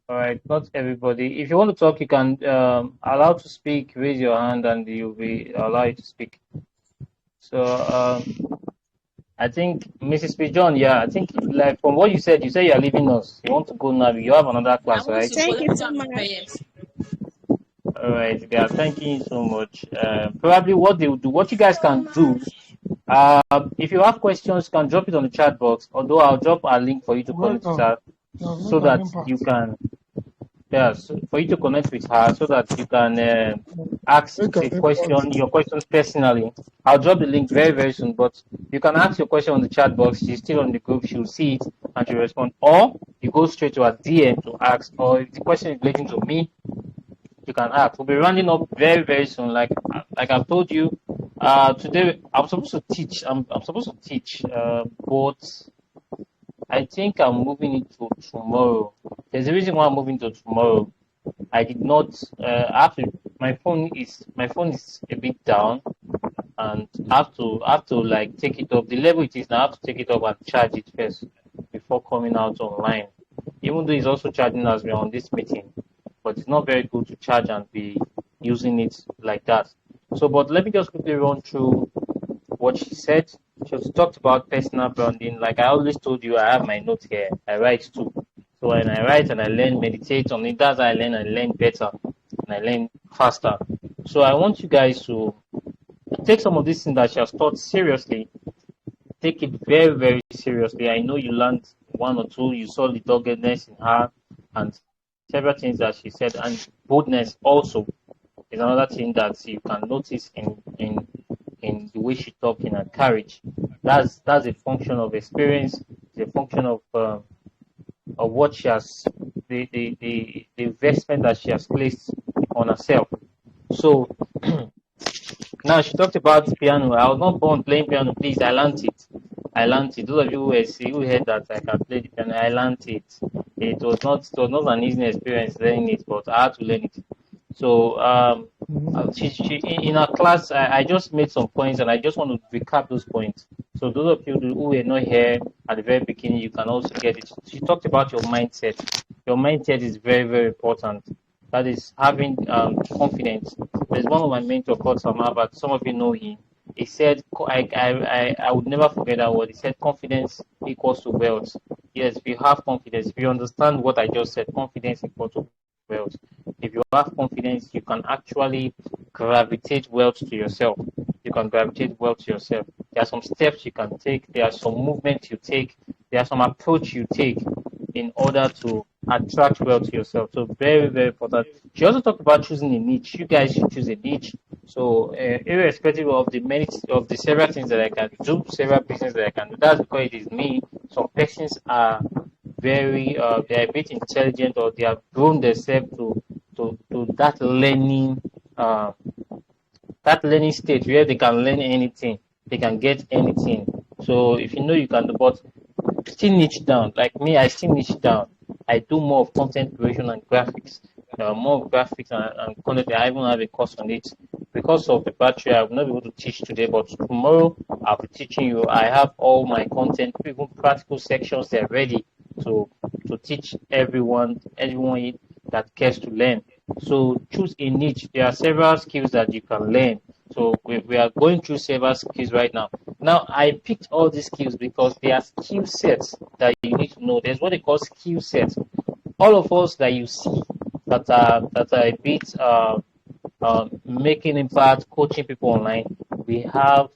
All right, not everybody. If you want to talk, you can allow to speak. Raise your hand, and you'll be allowed to speak. So I think Mrs. P. John, I think like from what you said you are leaving us. You want to go now. You have another class, right? Thank you so much. All right, guys. Thank you so much. Probably what they will do, what you guys can do. If you have questions, you can drop it on the chat box. Although I'll drop a link for you to connect with her, so that you can, for you to connect with her, so that you can ask your questions personally. I'll drop the link very, very soon. But you can ask your question on the chat box. She's still on the group. She'll see it and she'll respond. Or you go straight to her DM to ask. Or if the question is relating to me, you can ask. We'll be rounding up very, very soon. Like I've told you, today I'm supposed to teach. I'm supposed to teach, but I think I'm moving it to tomorrow. There's a reason why I'm moving to tomorrow. I did not my phone is a bit down, and I have to like take it up. The level it is now, I have to take it up and charge it first before coming out online. Even though it's also charging as we're on this meeting, but it's not very good to charge and be using it like that. So, but let me just quickly run through what she said. She talked about personal branding. Like I always told you, I have my notes here. I write too. So when I write and I learn, meditate on it, that's how I learn better and I learn faster. So I want you guys to take some of these things that she has taught seriously. Take it very, very seriously. I know you learned one or two. You saw the doggedness in her and several things that she said, and boldness also is another thing that you can notice in the way she talking and courage. That's a function of experience. It's a function of what she has the investment that she has placed on herself. So now she talked about piano. I was not born playing piano, please. I learned it. I learned it. Those of you who heard that I can play the piano, I learned it. It was not an easy experience learning it, but I had to learn it. So she in our class, I just made some points, and I just want to recap those points. So those of you who were not here at the very beginning, you can also get it. She talked about your mindset. Your mindset is very, very important. That is having confidence. There's one of my mentors called Sam Albert. Some of you know him. He said, I would never forget that word. He said, confidence equals to wealth. Yes, if you have confidence, if you understand what I just said, confidence equals to wealth. If you have confidence, you can actually gravitate wealth to yourself. You can gravitate wealth to yourself. There are some steps you can take. There are some movements you take. There are some approach you take in order to attract wealth to yourself. So very, very important. She also talked about choosing a niche. You guys should choose a niche. So irrespective of the several things that I can do, several business that I can do, that's because it is me. Some persons are very they are a bit intelligent, or they have grown themselves to uh, that learning stage where they can learn anything, they can get anything. So if you know you can do, but still niche down. Like me, I still niche down. I do more of content creation and graphics. More of graphics and content. I even have a course on it. Because of the battery, I will not be able to teach today, but tomorrow I'll be teaching you. I have all my content, even practical sections, they're ready to teach everyone that cares to learn. So choose a niche. There are several skills that you can learn. So we are going through several skills right now. Now I picked all these skills because they are skill sets that you need to know. There's what they call skill sets. All of us that you see that are a bit making impact, coaching people online, we have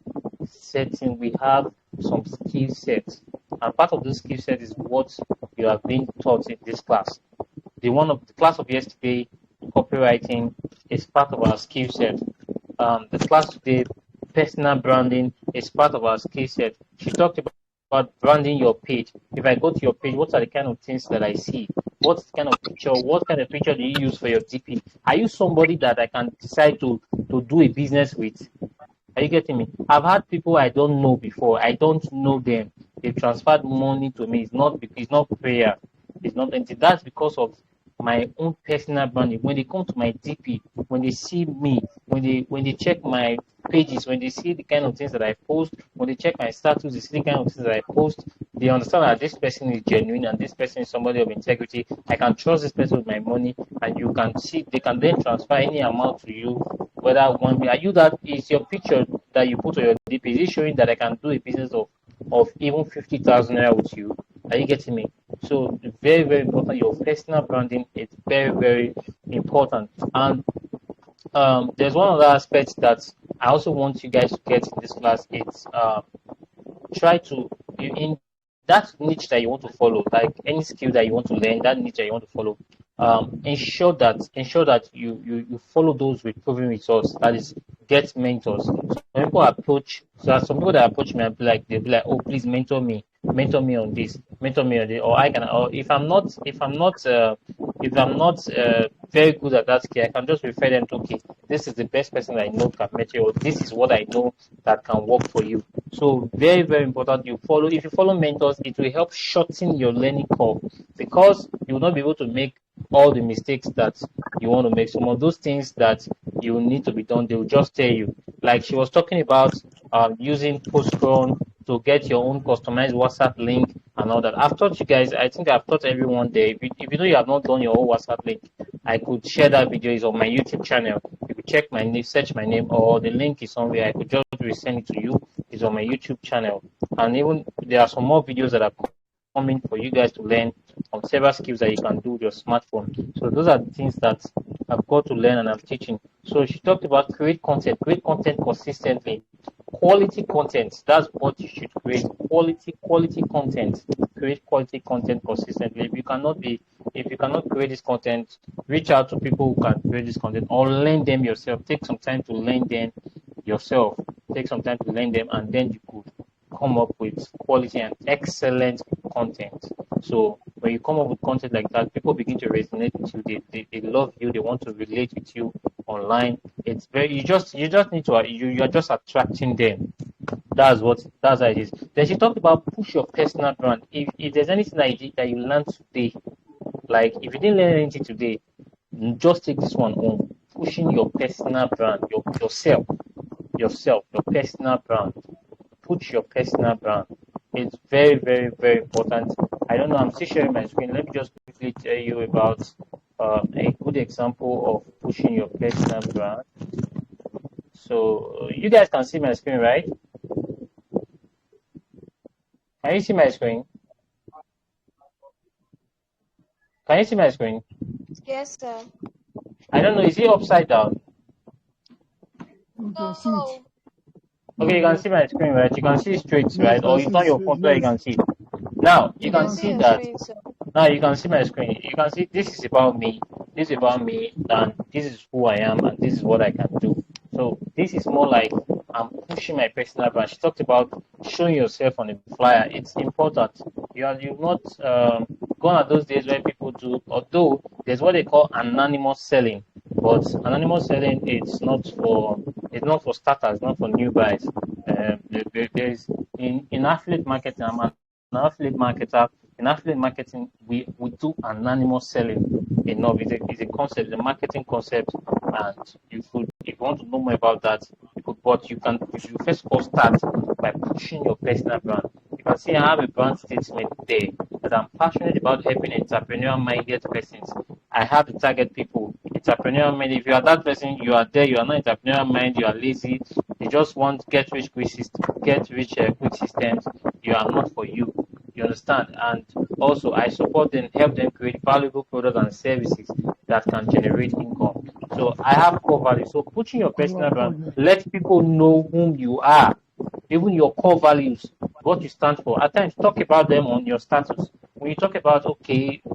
some skill sets, and part of this skill set is what you have been taught in this class. The class of yesterday, copywriting, is part of our skill set. The class today, personal branding, is part of our skill set. She talked about branding your page. If I go to your page, what are the kind of things that I see? What kind of picture do you use for your DP? Are you somebody that I can decide to do a business with? Are you getting me? I've had people I don't know before. I don't know them. They transferred money to me. It's not prayer. It's not anything. That's because of my own personal branding. When they come to my DP, when they see me, when they check my pages, when they see the kind of things that I post, when they check my status, they see the kind of things that I post, they understand that this person is genuine and this person is somebody of integrity. I can trust this person with my money, and you can see they can then transfer any amount to you. Whether are you that is your picture that you put on your DP, is it showing that I can do a business of even 50,000 naira with you? Are you getting me? So very, very important. Your personal branding is very, very important. And there's one other aspect that I also want you guys to get in this class. It's try to in that niche that you want to follow, like any skill that you want to learn, that niche that you want to follow. Ensure that you follow those with proven results. That is, get mentors. When people approach, so there are some people that approach me and they'll be like, oh, please mentor me on this, or I can, or if I'm not very good at that skill, I can just refer them to, okay, this is the best person I know can mentor you, or this is what I know that can work for you. So very, very important. If you follow mentors, it will help shorten your learning curve, because you will not be able to make all the mistakes that you want to make. Some of those things that you need to be done, they will just tell you. Like she was talking about using Postcron to get your own customized WhatsApp link and all that. I've taught you guys, I think I've taught everyone there. If you know you have not done your own WhatsApp link, I could share that video. It's on my YouTube channel. You could check my name, search my name, or the link is somewhere, I could just resend it to you. It's on my YouTube channel. And even there are some more videos that are coming for you guys to learn on several skills that you can do with your smartphone. So those are the things that I've got to learn and I'm teaching. So she talked about create content consistently. Quality content, that's what you should create. Quality content. Create quality content consistently. If you cannot create this content, reach out to people who can create this content or learn them yourself. Take some time to learn them yourself. Take some time to learn them, and then you could come up with quality and excellent content. So when you come up with content like that, people begin to resonate with you. They love you. They want to relate with you online. It's very you just need to you're just attracting them. That's how it is. Then she talked about push your personal brand. If there's anything that you learned today, like if you didn't learn anything today, just take this one home. Pushing your personal brand, your personal brand. Put your personal brand. It's very, very, very important. I don't know, I'm still sharing my screen. Let me just quickly tell you about a good example of pushing your personal brand. So you guys can see my screen, right? Can you see my screen? Can you see my screen? Yes, sir. I don't know, is it upside down? No. Okay, you can see my screen, right? You can see straight, right? Or you turn your phone so you can see. Now you can see your that. screen, sir. Now you can see my screen. You can see this is about me. This is about me, and this is who I am, and this is what I can do. So this is more like I'm pushing my personal brand. She talked about showing yourself on the flyer. It's important. You're not gone at those days where people do. Although there's what they call anonymous selling, but anonymous selling it's not for starters, not for new guys. There's in affiliate marketing. I'm an affiliate marketer. In affiliate marketing, we do anonymous selling enough. It's a concept, it's a marketing concept, and you could, if you want to know more about that, you could, but you first of all start by pushing your personal brand. You can see I have a brand statement there that I'm passionate about helping entrepreneurial-minded persons. I have to target people, entrepreneurial-minded. If you are that person, you are there, you are not entrepreneurial-minded, you are lazy, you just want get rich quick systems, you are not for you. You understand? And also, I support them, help them create valuable products and services that can generate income. So I have core values. So putting your personal brand, let people know whom you are, even your core values, what you stand for. At times, talk about them on your status. When you talk about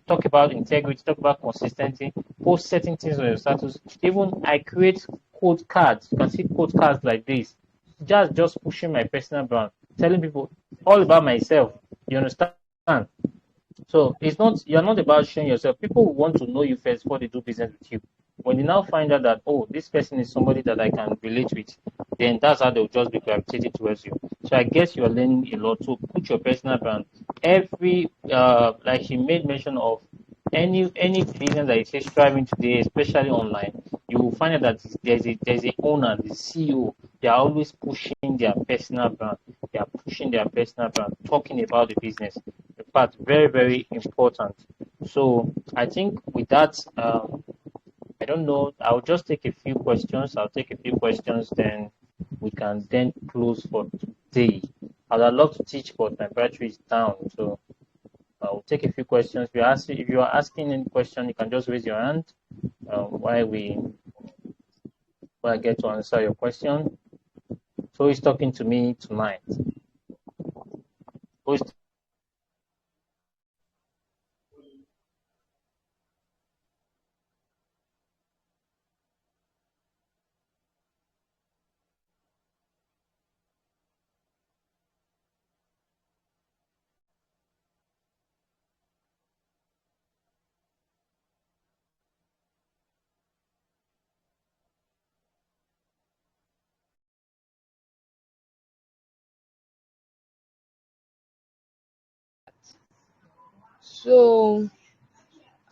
talk about integrity, talk about consistency, post certain things on your status. Even I create quote cards. You can see quote cards like this. Just pushing my personal brand, telling people all about myself. You understand? So you're not about showing yourself. People want to know you first before they do business with you. When you now find out that, oh, this person is somebody that I can relate with, then that's how they'll just be gravitated towards you. So I guess you're learning a lot. So put your personal brand. Every like she made mention of any business that is thriving today, especially online, you will find out that there's a owner, the CEO. They are always pushing their personal brand. They are pushing their personal brand, talking about the business. In fact, very, very important. So I think with that, I don't know. I'll just take a few questions. I'll take a few questions, then we can then close for today. I'd love to teach, but my battery is down. So I'll take a few questions. If you are asking any question, you can just raise your hand while I get to answer your question. So who's talking to me tonight? Who's So,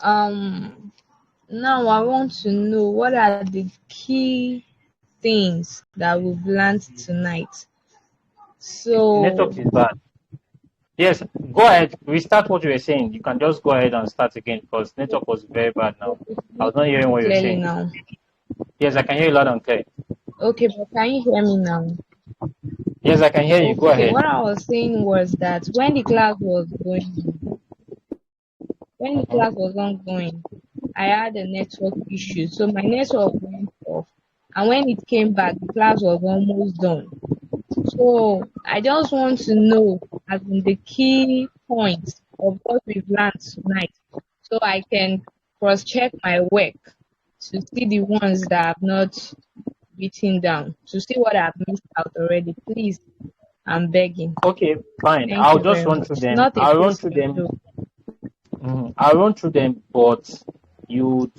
now I want to know what are the key things that we've learned tonight. So, network is bad? Yes, go ahead. Restart what you were saying. You can just go ahead and start again because network was very bad now. it's I not was not hearing what you were clearly saying. now. Yes, I can hear you loud and clear. Okay, but can you hear me now? Yes, I can hear you. Go Okay, ahead. what I was saying was that when the class was ongoing, I had a network issue. So my network went off. And when it came back, the class was almost done. So I just want to know as in the key points of what we've learned tonight so I can cross check my work to see the ones that I've not written down, to see what I've missed out already. Please, I'm begging. Okay, fine. Thank I'll you just very run through much. them. Not a question though. I'll run through them, but you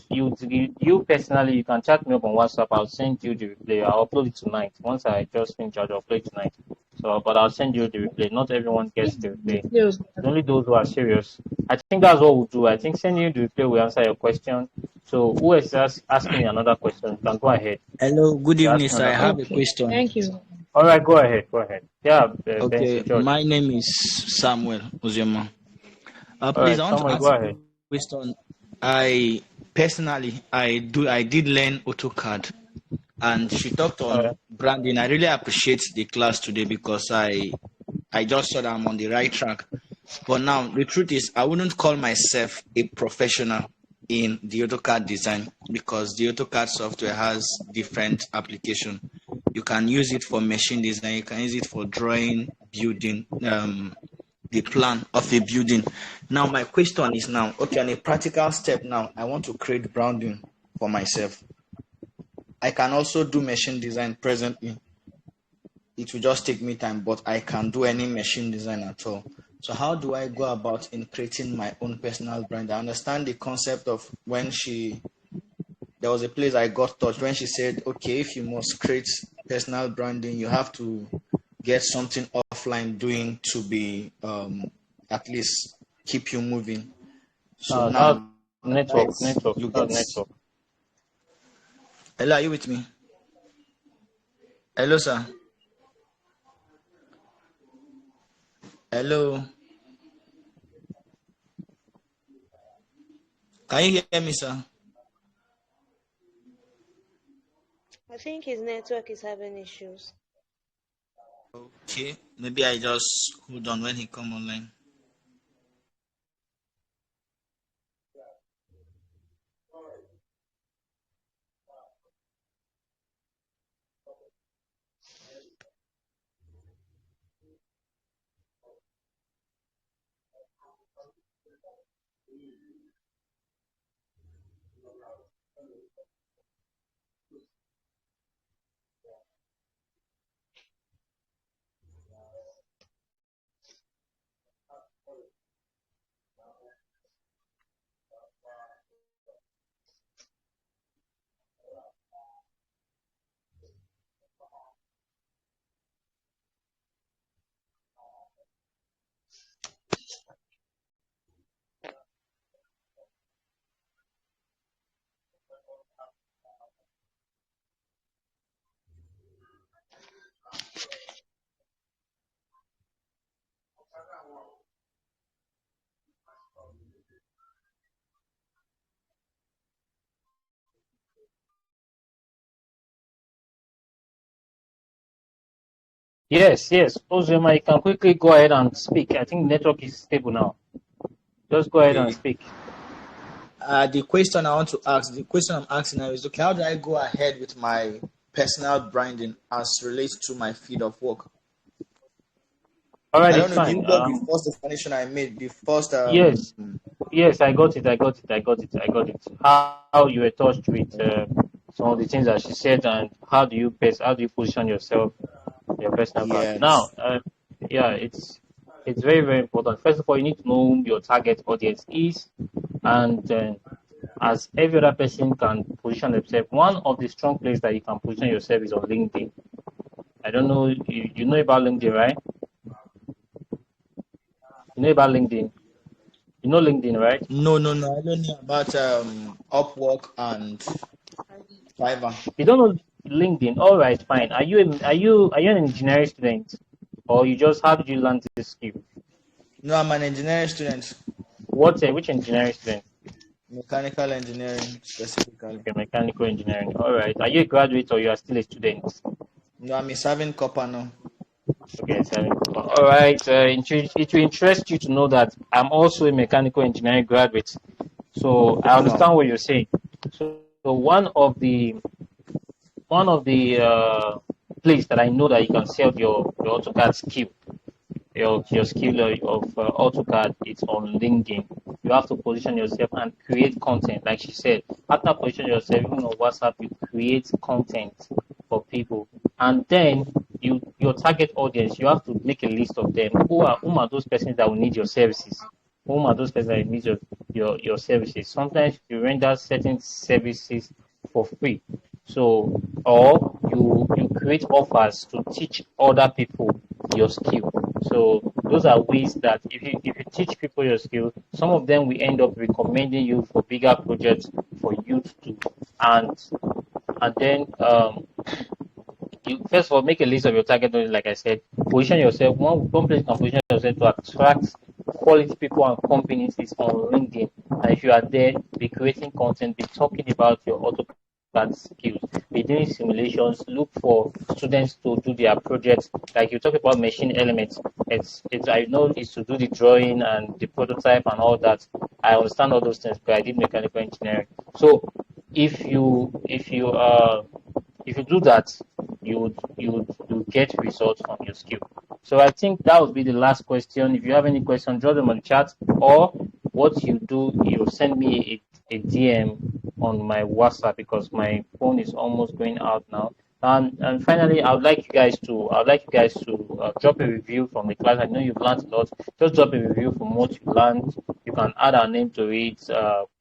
personally, you can chat me up on WhatsApp. I'll send you the replay. I'll upload it tonight. Once I just finish, I'll upload it tonight. So, but I'll send you the replay. Not everyone gets If the the replay. replay It's only those who are serious. I think that's what we'll do. I think sending you the replay will answer your question. So, who is asking another question? You can go ahead. Hello, good You're evening, asking sir. I another have a question. okay. question. Thank you. All right, go ahead. Go ahead. Yeah, Okay, Benson George. my name is Samuel Ozioma. All Please, right, I want to Samuel, ask go a ahead. question. I personally, I did learn AutoCAD, and she talked All on right. branding. I really appreciate the class today because I just saw that I'm on the right track. But now the truth is, I wouldn't call myself a professional in the AutoCAD design because the AutoCAD software has different application. You can use it for machine design. You can use it for drawing, building, the plan of a building. Now, my question is now, okay, on a practical step now, I want to create branding for myself. I can also do machine design presently. It will just take me time, but I can do any machine design at all. So how do I go about in creating my own personal brand? I understand the concept of there was a place I got touched when she said, okay, if you must create personal branding, you have to get something offline doing to be at least keep you moving. So Not now network, it's network, you not get. network. Hello, are you with me? Hello, sir. Hello. Can you hear me, sir? I think his network is having issues. Okay, maybe I just hold on when he come online. Yes, yes. Ozema, you can quickly go ahead and speak. I think network is stable now. Just go ahead and Okay. speak. The question I want to ask, the question I'm asking now is, okay, how do I go ahead with my personal branding as relates to my field of work? All right, I don't it's know. Do fine. you get the first explanation I made? The first Yes, yes, I got it. I got it. I got it. I got it. How you were touched with some of the things that she said, and how do you position yourself, your personal brand? Now, yes. yeah, it's very very important. First of all, you need to know who your target audience is, and as every other person can position themselves. One of the strong places that you can position yourself is on LinkedIn. I don't know, you know about LinkedIn, right? You know about LinkedIn. You know LinkedIn, right? No, no, no. I don't know about Upwork and Fiverr. You don't know LinkedIn. All right, fine. Are you an engineering student, or you just how did you learn this skill? No, I'm an engineering student. Which engineering student? Mechanical engineering specifically. Okay, mechanical engineering. All right. Are you a graduate or you are still a student? No, I'm a serving copper now. Okay, so, all right. It will interest you to know that I'm also a mechanical engineering graduate. So I Wow. understand what you're saying. So one of the place that I know that you can sell your AutoCAD skill, your skill of AutoCAD is on LinkedIn. You have to position yourself and create content. Like she said, after position yourself, even on WhatsApp, you create content for people, and then your target audience. You have to make a list of them. Whom are those persons that will need your services? Whom are those persons that need your services? Sometimes you render certain services for free. So, or you create offers to teach other people your skill. So those are ways that if you teach people your skill, some of them will end up recommending you for bigger projects for you to do. And then you first of all make a list of your target audience, like I said, position yourself. One place you can position yourself to attract quality people and companies is on LinkedIn. And if you are there, be creating content, be talking about your AutoCAD skills, be doing simulations, look for students to do their projects. Like you talk about machine elements. It's I know it's to do the drawing and the prototype and all that. I understand all those things, but I did mechanical engineering. So if you do that, you get results from your skill. So I think that would be the last question. If you have any question, drop them on the chat, or what you do, you send me a DM on my WhatsApp because my phone is almost going out now. And finally, I would like you guys to drop a review from the class. I know you've learned a lot. Just drop a review from what you learned. You can add our name to it,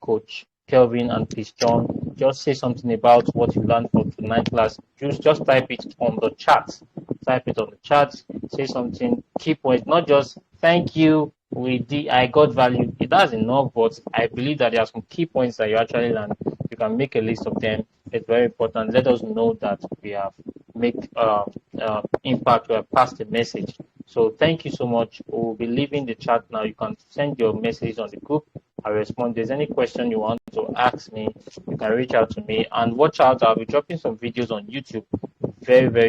Coach Kelvin and Christian. Just say something about what you learned from tonight's class. Just type it on the chat. Type it on the chat. Say something. Key points, not just thank you. I got value. That's enough, but I believe that there are some key points that you actually learned. You can make a list of them. It's very important. Let us know that we have make impact. We have passed the message. So thank you so much. We'll be leaving the chat now. You can send your message on the group. I'll respond. If there's any question you want to ask me, you can reach out to me. And watch out, I'll be dropping some videos on YouTube.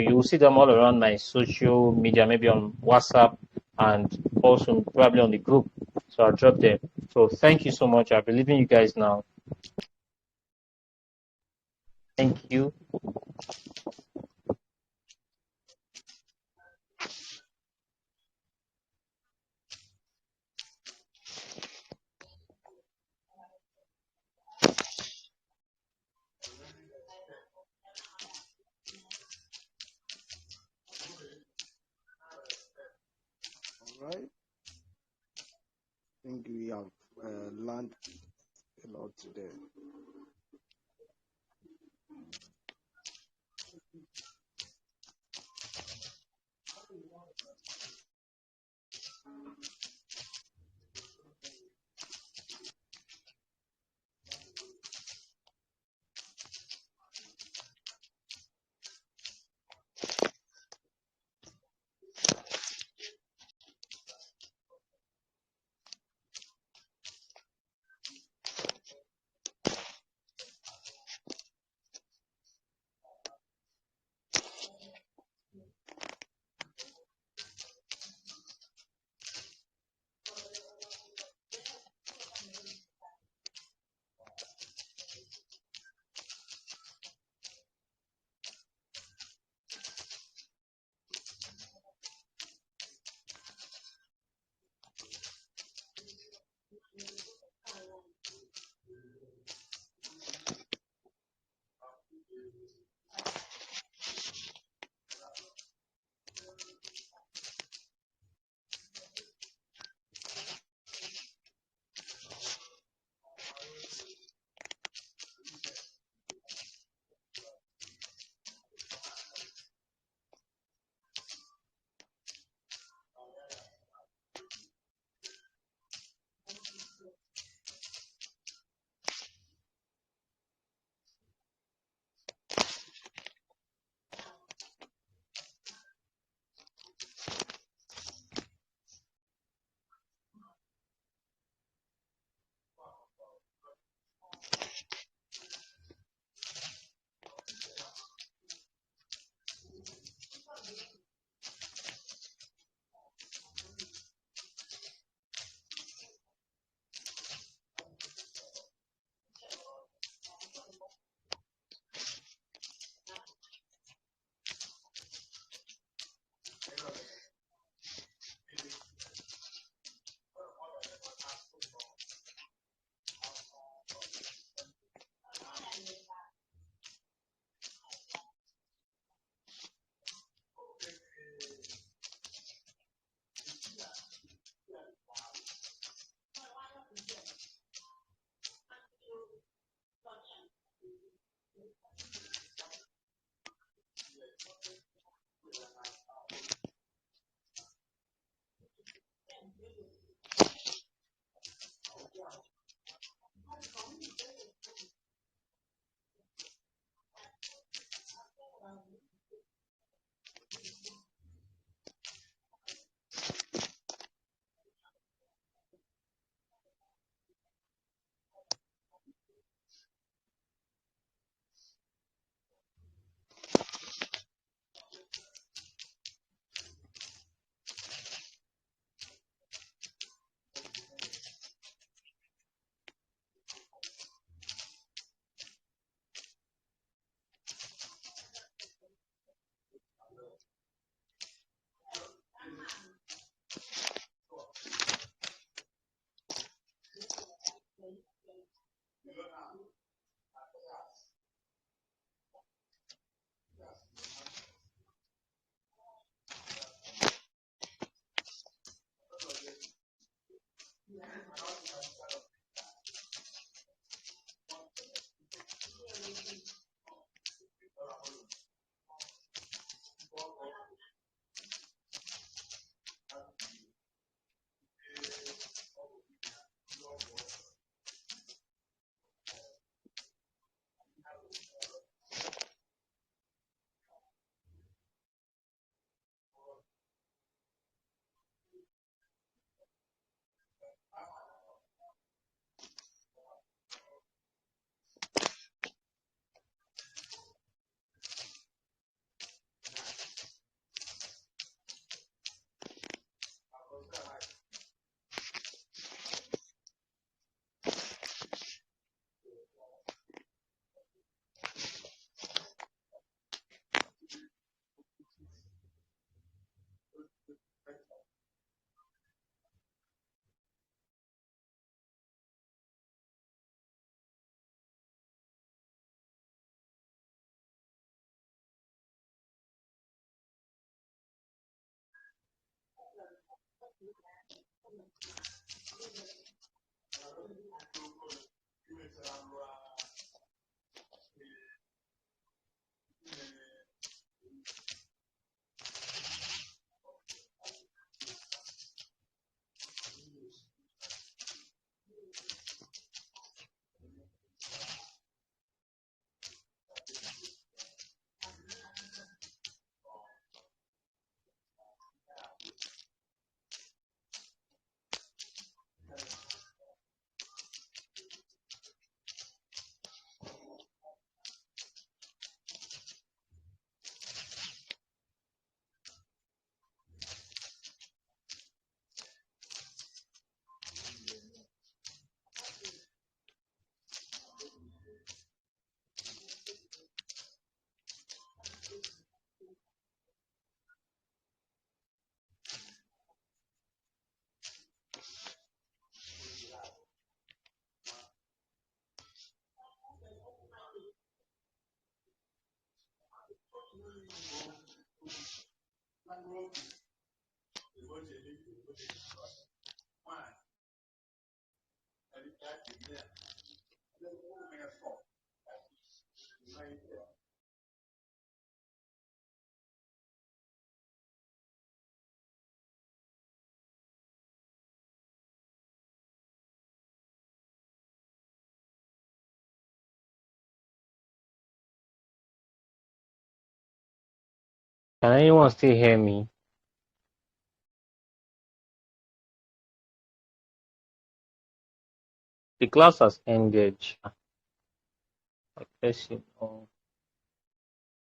You'll see them all around my social media, maybe on WhatsApp and also probably on the group. So I'll drop them. So thank you so much. I'll be leaving you guys now. Thank you. All right. I think we have learned a lot today. Can anyone still hear me? The class has ended. I guess you know.